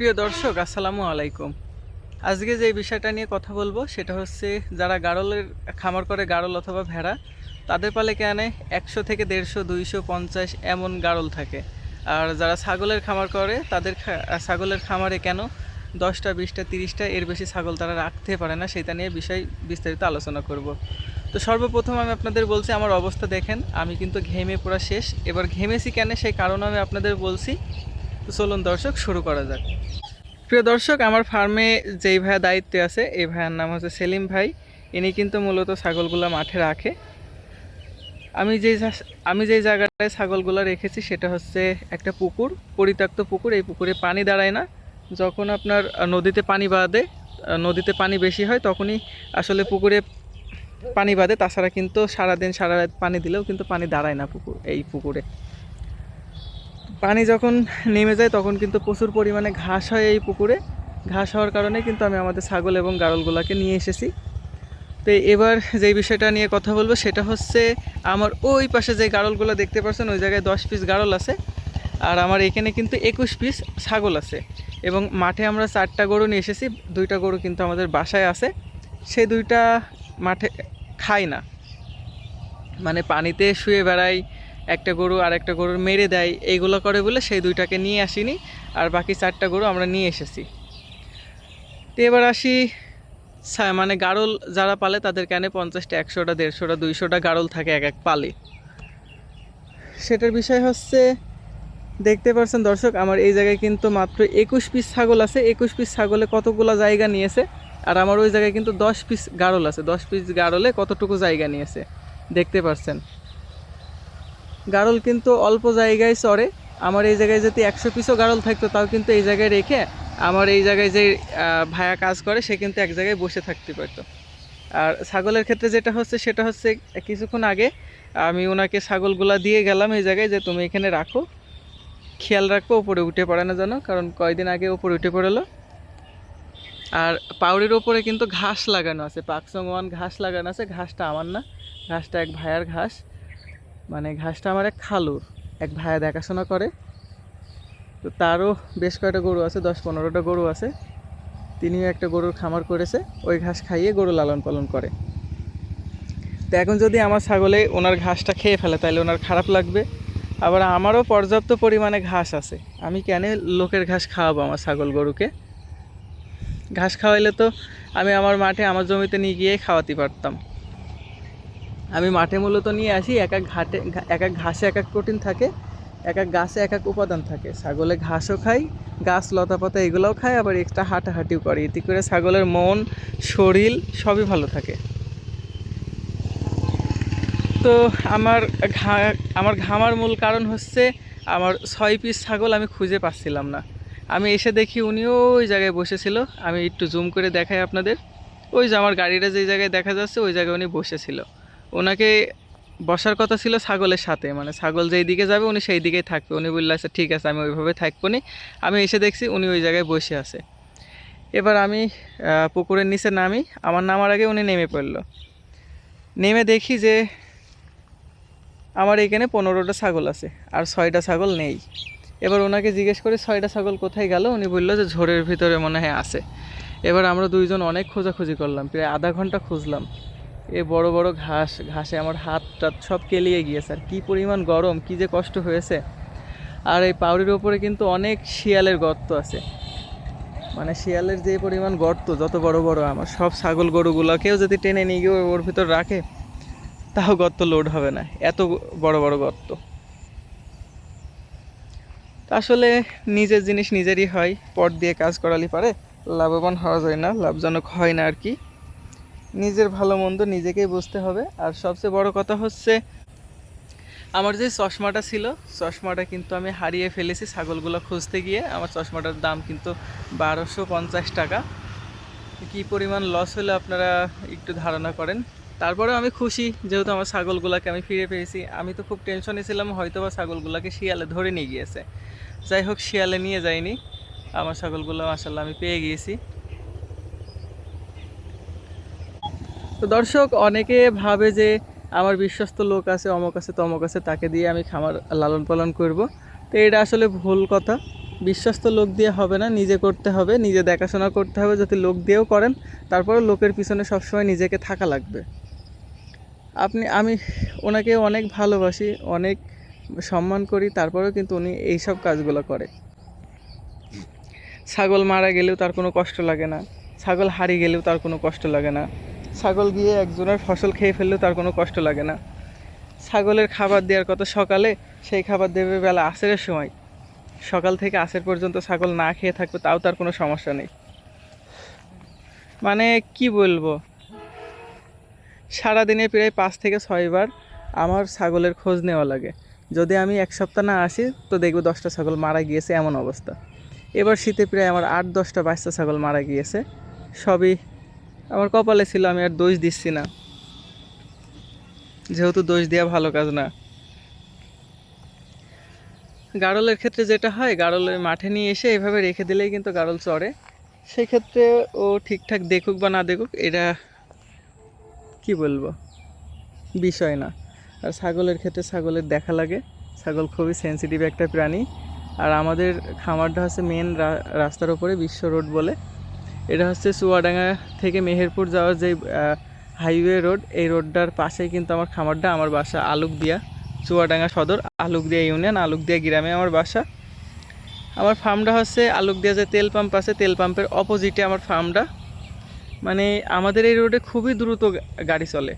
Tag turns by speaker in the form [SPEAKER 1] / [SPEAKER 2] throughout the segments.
[SPEAKER 1] প্রিয় দর্শক, আসসালামু আলাইকুম। আজকে যে বিষয়টা নিয়ে কথা বলবো সেটা হচ্ছে, যারা গাড়লের খামার করে, গাড়ল অথবা ভেড়া, তাদের পালে কেনে 100 থেকে 150, 250 এমন গাড়ল থাকে। আর যারা ছাগলের খামার করে তাদের ছাগলের খামারে কেন 10টা, 20টা, 30টা এর বেশি ছাগল তারা রাখতে পারে না, সেটা নিয়ে বিস্তারিত আলোচনা করব। তো সর্বপ্রথম আমি আপনাদের বলছি, আমার অবস্থা দেখেন, আমি কিন্তু ঘেমে পুরা শেষ। এবার ঘেমেছি কেন সেই কারণ আমি আপনাদের বলছি। তো চলুন দর্শক, শুরু করা যাক। প্রিয় দর্শক, আমার ফার্মে যেই ভাইয়া দায়িত্বে আছে, এই ভাইয়ার নাম হচ্ছে সেলিম ভাই। ইনি কিন্তু মূলত ছাগলগুলো মাঠে রাখে। আমি যেই জায়গাটায় ছাগলগুলো রেখেছি সেটা হচ্ছে একটা পুকুর, পরিত্যক্ত পুকুর। এই পুকুরে পানি দাঁড়ায় না। যখন আপনার নদীতে পানি বাঁধে, নদীতে পানি বেশি হয়, তখনই আসলে পুকুরে পানি বাঁধে। তাছাড়া কিন্তু সারাদিন সারা রাত পানি দিলেও কিন্তু পানি দাঁড়ায় না এই পুকুরে। পানি যখন নেমে যায় তখন কিন্তু প্রচুর পরিমাণে ঘাস হয় এই পুকুরে। ঘাস হওয়ার কারণে কিন্তু আমি আমাদের ছাগল এবং গাড়লগুলোকে নিয়ে এসেছি। তো এবার যেই বিষয়টা নিয়ে কথা বলবো সেটা হচ্ছে, আমার ওই পাশে যে গাড়লগুলো দেখতে পাচ্ছেন, ওই জায়গায় 10 পিস গাড়ল আছে। আর আমার এখানে কিন্তু 21 পিস ছাগল আছে। এবং মাঠে আমরা 4টা গরু নিয়ে এসেছি। 2টা গরু কিন্তু আমাদের বাসায় আছে। সেই 2টা মাঠে খায় না, মানে পানিতে শুয়ে বেড়ায়। একটা গরু আর একটা গরুর মেরে দেয়, এইগুলো করে বলে সেই 2টাকে নিয়ে আসিনি। আর বাকি 4টা গরু আমরা নিয়ে এসেছি। তো এবার আসি, মানে গাড়ল যারা পালে তাদের কানে 50টা, 100টা, 150টা, 200টা গাড়ল থাকে এক এক পালে। সেটার বিষয় হচ্ছে, দেখতে পাচ্ছেন দর্শক, আমার এই জায়গায় কিন্তু মাত্র 21 পিস ছাগল আছে। 21 পিস ছাগলে কতগুলো জায়গা নিয়েছে। আর আমার ওই জায়গায় কিন্তু 10 পিস গাড়ল আছে। 10 পিস গাড়লে কতটুকু জায়গা নিয়েছে দেখতে পাচ্ছেন। গাড়ল কিন্তু অল্প জায়গায় চড়ে। আমার এই জায়গায় যদি 100 পিসও গাড়ল থাকতো, তাও কিন্তু এই জায়গায় রেখে আমার এই জায়গায় যে ভায়া কাজ করে, সে কিন্তু এক জায়গায় বসে থাকতে পারতো। আর ছাগলের ক্ষেত্রে যেটা হচ্ছে সেটা হচ্ছে, কিছুক্ষণ আগে আমি ওনাকে ছাগলগুলা দিয়ে গেলাম এই জায়গায়, যে তুমি এখানে রাখো, খেয়াল রাখবো ওপরে উঠে পড়ে না যেন, কারণ কয়দিন আগে ওপরে উঠে পড়েলো। আর পাউড়ির ওপরে কিন্তু ঘাস লাগানো আছে, পাকসং ওয়ান ঘাস লাগানো আছে। ঘাসটা আমার না, ঘাসটা এক ভাইয়ার ঘাস। মানে ঘাসটা আমার এক খালুর, এক ভাইয়া দেখাশোনা করে। তো তারও বেশ কয়েকটা গরু আছে, 10-15টা গরু আছে। তিনিও একটা গরুর খামার করেছে, ওই ঘাস খাইয়ে গরু লালন পালন করে। তো এখন যদি আমার ছাগলে ওনার ঘাসটা খেয়ে ফেলে, তাহলে ওনার খারাপ লাগবে। আবার আমারও পর্যাপ্ত পরিমাণে ঘাস আছে, আমি কেন লোকের ঘাস খাওয়াবো আমার ছাগল গরুকে? ঘাস খাওয়াইলে তো আমি আমার মাঠে, আমার জমিতে নিয়ে গিয়ে খাওয়াতে পারতাম। আমি মাঠে মূলত নিয়ে আসি, এক এক ঘাসে এক এক প্রোটিন থাকে, এক এক গাছে এক এক উপাদান থাকে। ছাগলে ঘাসও খায়, গাছ লতাপাতা এগুলোও খায়, আবার এক্সট্রা হাঁটাহাঁটিও করে। এতে করে ছাগলের মন, শরীর সবই ভালো থাকে। তো আমার আমার ঘামার মূল কারণ হচ্ছে, আমার 6 পিস ছাগল আমি খুঁজে পাচ্ছিলাম না। আমি এসে দেখি উনিও ওই জায়গায় বসেছিল। আমি একটু জুম করে দেখাই আপনাদের। ওই যে আমার গাড়িটা যেই জায়গায় দেখা যাচ্ছে, ওই জায়গায় উনি বসেছিল। ওনাকে বসার কথা ছিল ছাগলের সাথে, মানে ছাগল যেই দিকে যাবে উনি সেই দিকেই থাকবে। উনি বললে আচ্ছা ঠিক আছে, আমি ওইভাবে থাকবো নি। আমি এসে দেখছি উনি ওই জায়গায় বসে আছে। এবার আমি পুকুরের নিচে নামি, আমার নামার আগে উনি নেমে পড়লো। নেমে দেখি যে আমার এখানে 15টা ছাগল আছে, আর 6টা ছাগল নেই। এবার ওনাকে জিজ্ঞেস করে 6টা ছাগল কোথায় গেল, উনি বললো যে ঝোরের ভিতরে মনে হয় আছে। এবার আমরা দুইজন অনেক খোঁজাখুঁজি করলাম, প্রায় আধা ঘন্টা খুঁজলাম। বড় বড় ঘাসে আমার হাত টাত সব কেলিয়ে গিয়েছে। আর কী পরিমাণ গরম, কী যে কষ্ট হয়েছে। আর এই পাউড়ির ওপরে কিন্তু অনেক শিয়ালের গর্ত আছে। মানে শিয়ালের যে পরিমাণ গর্ত, যত বড় বড়, আমার সব ছাগল গরুগুলোকেও যদি টেনে নিয়ে গিয়ে ওর ভিতর রাখে, তাও গর্ত লোড হবে না, এত বড় বড় গর্ত। আসলে নিজের জিনিস নিজেরই হয়, পর দিয়ে কাজ করালি পারে লাভবান হওয়া যায় না, লাভজনক হয় না আর কি। নিজের ভালো মন্দ নিজেকেই বুঝতে হবে। আর সবচেয়ে বড় কথা হচ্ছে, আমার যে চশমাটা ছিল, চশমাটা কিন্তু আমি হারিয়ে ফেলেছি ছাগলগুলো খুঁজতে গিয়ে। আমার চশমাটার দাম কিন্তু 1250 টাকা। কী পরিমাণ লস হলে আপনারা একটু ধারণা করেন। তারপরেও আমি খুশি, যেহেতু আমার ছাগলগুলোকে আমি ফিরে পেয়েছি। আমি তো খুব টেনশনে ছিলাম, হয়তো বা ছাগলগুলোকে শিয়ালে ধরে নিয়ে গিয়েছে। যাই হোক, শিয়ালে নিয়ে যায়নি, আমার ছাগলগুলো মাশাআল্লাহ আমি পেয়ে গিয়েছি। তো দর্শক, অনেকে ভাবে যে আমার বিশ্বস্ত লোক আছে, অমক আছে, তমক আছে, তাকে দিয়ে আমি খামার লালন পালন করব। তো এটা আসলে ভুল কথা। বিশ্বস্ত লোক দিয়ে হবে না, নিজে করতে হবে, নিজে দেখাশোনা করতে হবে। যদি লোক দিয়েও করেন তারপরে লোকের পিছনে সবসময় নিজেকে থাকা লাগবে। আমি ওনাকে অনেক ভালোবাসি, অনেক সম্মান করি, তারপরেও কিন্তু উনি এইসব কাজগুলো করে। ছাগল মারা গেলেও তার কোনো কষ্ট লাগে না, ছাগল হারিয়ে গেলেও তার কোনো কষ্ট লাগে না, ছাগল গিয়ে একজনের ফসল খেয়ে ফেললেও তার কোনো কষ্ট লাগে না। ছাগলের খাবার দেওয়ার কথা সকালে, সেই খাবার দেবে বেলা আসরের সময়। সকাল থেকে আসর পর্যন্ত ছাগল না খেয়ে থাকবে, তাও তার কোনো সমস্যা নেই। মানে কি বলবো, সারাদিনে প্রায় 5 থেকে 6 বার আমার ছাগলের খোঁজ নেওয়া লাগে। যদি আমি 1 সপ্তাহ না আসি তো দেখবো 10টা ছাগল মারা গিয়েছে, এমন অবস্থা। এবার শীতে প্রায় আমার 8-10টা বাচ্চা ছাগল মারা গিয়েছে। সবই আমার কপালে ছিল, আমি আর দোষ দিচ্ছি না, যেহেতু দোষ দেওয়া ভালো কাজ না। গাড়লের ক্ষেত্রে যেটা হয়, গাড়লের মাঠে নিয়ে এসে এভাবে রেখে দিলেই কিন্তু গাড়ল চড়ে। সেক্ষেত্রে ও ঠিকঠাক দেখুক বা না দেখুক, এটা কি বলবো, বিষয় না। আর ছাগলের ক্ষেত্রে ছাগলের দেখা লাগে, ছাগল খুবই সেন্সিটিভ একটা প্রাণী। আর আমাদের খামারটা হচ্ছে মেন রাস্তার উপরে, বিশ্ব রোড বলে। এটা হচ্ছে চুয়াডাঙ্গা থেকে মেহেরপুর যাওয়ার যে হাইওয়ে রোড, এই রোডটার পাশেই কিন্তু আমার খামারটা। আমার বাসা আলুকদিয়া, চুয়াডাঙ্গা সদর, আলুকদিয়া ইউনিয়ন, আলুকদিয়া গ্রামে আমার বাসা। আমার ফার্মটা হচ্ছে আলুকদিয়া যে তেল পাম্প আছে, তেল পাম্পের অপোজিটে আমার ফার্মটা। মানে আমাদের এই রোডে খুবই দ্রুত গাড়ি চলে,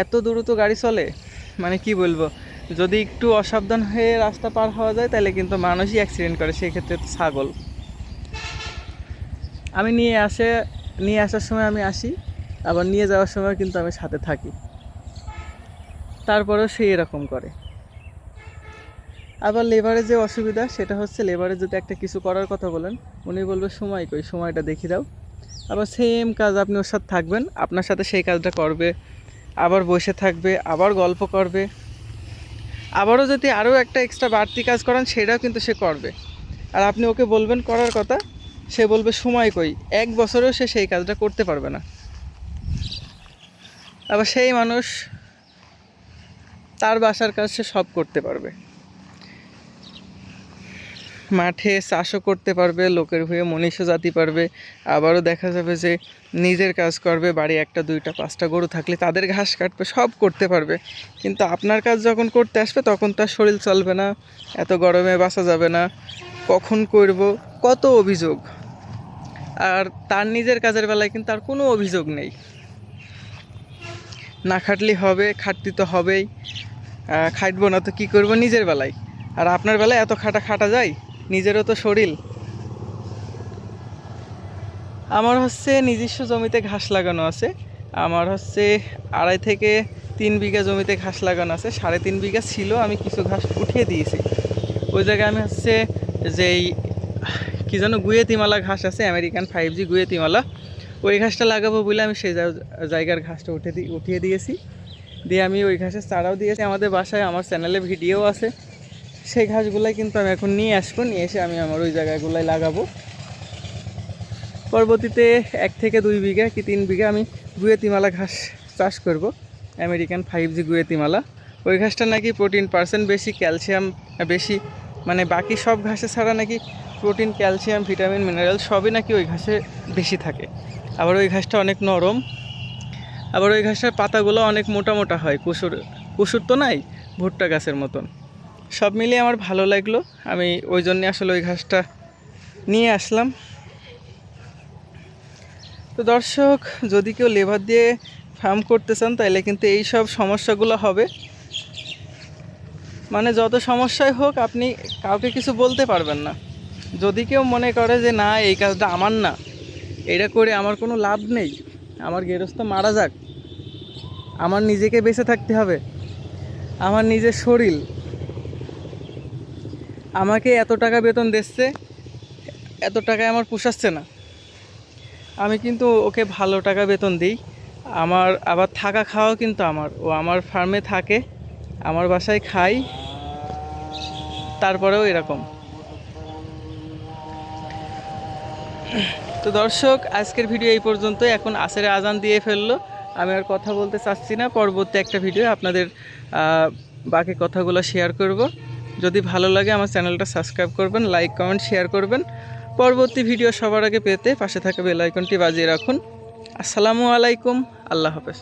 [SPEAKER 1] এত দ্রুত গাড়ি চলে মানে কি বলবো। যদি একটু অসাবধান হয়ে রাস্তা পার হওয়া যায় তাহলে কিন্তু মানুষই অ্যাক্সিডেন্ট করে, সেক্ষেত্রে তো ছাগল। আমি নিয়ে আসার সময় আমি আসি, আবার নিয়ে যাওয়ার সময় কিন্তু আমি সাথে থাকি, তারপরেও সে এরকম করে। আবার লেবারে যে অসুবিধা সেটা হচ্ছে, লেবারে যদি একটা কিছু করার কথা বলেন, উনি বলবে সময় কই, সময়টা দেখিয়ে দাও। আবার সেম কাজ আপনি ওর সাথে থাকবেন, আপনার সাথে সেই কাজটা করবে, আবার বসে থাকবে, আবার গল্প করবে, আবারও যদি আরও একটা এক্সট্রা বাড়তি কাজ করান সেটাও কিন্তু সে করবে। আর আপনি ওকে বলবেন করার কথা, সে বলবে সময় কই, 1 বছরেও সে সেই কাজটা করতে পারবে না। আবার সেই মানুষ তার বাসার কাজ সে সব করতে পারবে, মাঠে চাষও করতে পারবে, লোকের হয়ে মনীষও জাতি পারবে। আবারও দেখা যাবে যে নিজের কাজ করবে, বাড়ি 1টা 2টা 5টা গরু থাকলে তাদের ঘাস কাটবে, সব করতে পারবে। কিন্তু আপনার কাজ যখন করতে আসবে তখন তার শরীর চলবে না, এত গরমে বাঁচা যাবে না, কখন করব, কত অভিযোগ। আর তার নিজের কাজের বেলায় কিন্তু আর কোনো অভিযোগ নেই, না খাটলে হবে, খাটতে তো হবেই, খাটবো না তো কী করবো নিজের বেলায়। আর আপনার বেলায় এত খাটা যায়, নিজেরও তো শরীর। আমার হচ্ছে নিজস্ব জমিতে ঘাস লাগানো আছে, আমার হচ্ছে 2.5 থেকে 3 বিঘা জমিতে ঘাস লাগানো আছে। 3.5 বিঘা ছিল, আমি কিছু ঘাস উঠিয়ে দিয়েছি। ওই জায়গায় আমি হচ্ছে যেই কী যেন গুয়েতিমালা ঘাস আছে, আমেরিকান 5G গুয়েতিমালা, ওই ঘাসটা লাগাবো বলে আমি সেই জায়গার ঘাসটা উঠিয়ে দিয়েছি। দিয়ে আমি ওই ঘাসের চারাও দিয়েছি। আমাদের বাসায় আমার চ্যানেলে ভিডিও আছে, সেই ঘাসগুলাই কিন্তু আমি এখন নিয়ে আসবো, নিয়ে এসে আমি আমার ওই জায়গাগুলাই লাগাবো। পরবর্তীতে 1 থেকে 2 বিঘা কি 3 বিঘা আমি গুয়েতিমালা ঘাস চাষ করব, আমেরিকান 5G গুয়েতিমালা। ওই ঘাসটা নাকি প্রোটিন % বেশি, ক্যালসিয়াম বেশি, মানে বাকি সব ঘাসে ছাড়া নাকি প্রোটিন, ক্যালসিয়াম, ভিটামিন, মিনারেল সবই নাকি ওই ঘাসে বেশি থাকে। আবার ওই ঘাসটা অনেক নরম, আবার ওই ঘাসের পাতাগুলো অনেক মোটা মোটা হয়, কুসুর তো নাই, ভুট্টা গাছের মতন। সব মিলিয়ে আমার ভালো লাগলো, আমি ওই জন্যে আসলে ওই ঘাসটা নিয়ে আসলাম। তো দর্শক, যদি কেউ লেবার দিয়ে ফার্ম করতে চান তাহলে কিন্তু এই সব সমস্যাগুলো হবে। মানে যত সমস্যাই হোক আপনি কাউকে কিছু বলতে পারবেন না। যদি কেউ মনে করে যে না এই কাজটা আমার না, এটা করে আমার কোনো লাভ নেই, আমার গেরস্ত মারা যাক, আমার নিজেকে বেঁচে থাকতে হবে, আমার নিজের শরীর, আমাকে এত টাকা বেতন দিচ্ছে, এত টাকায় আমার পোষাচ্ছে না, আমি কিন্তু ওকে ভালো টাকা বেতন দিই, আমার আবার থাকা খাওয়াও কিন্তু আমার, ও আমার ফার্মে থাকে, আমার বাসায় খাই, তারপরেও এরকম। তো দর্শক, আজকের ভিডিও এই পর্যন্ত। এখন আসরের আজান দিয়ে ফেললো, আমি আর কথা বলতে চাচ্ছি না। পরবর্তী একটা ভিডিও আপনাদের বাকি কথাগুলো শেয়ার করব। যদি ভালো লাগে আমার চ্যানেলটা সাবস্ক্রাইব করবেন, লাইক কমেন্ট শেয়ার করবেন। পরবর্তী ভিডিও সবার আগে পেতে পাশে থাকা বেল আইকনটি বাজিয়ে রাখুন। আসসালামু আলাইকুম, আল্লাহ হাফেজ।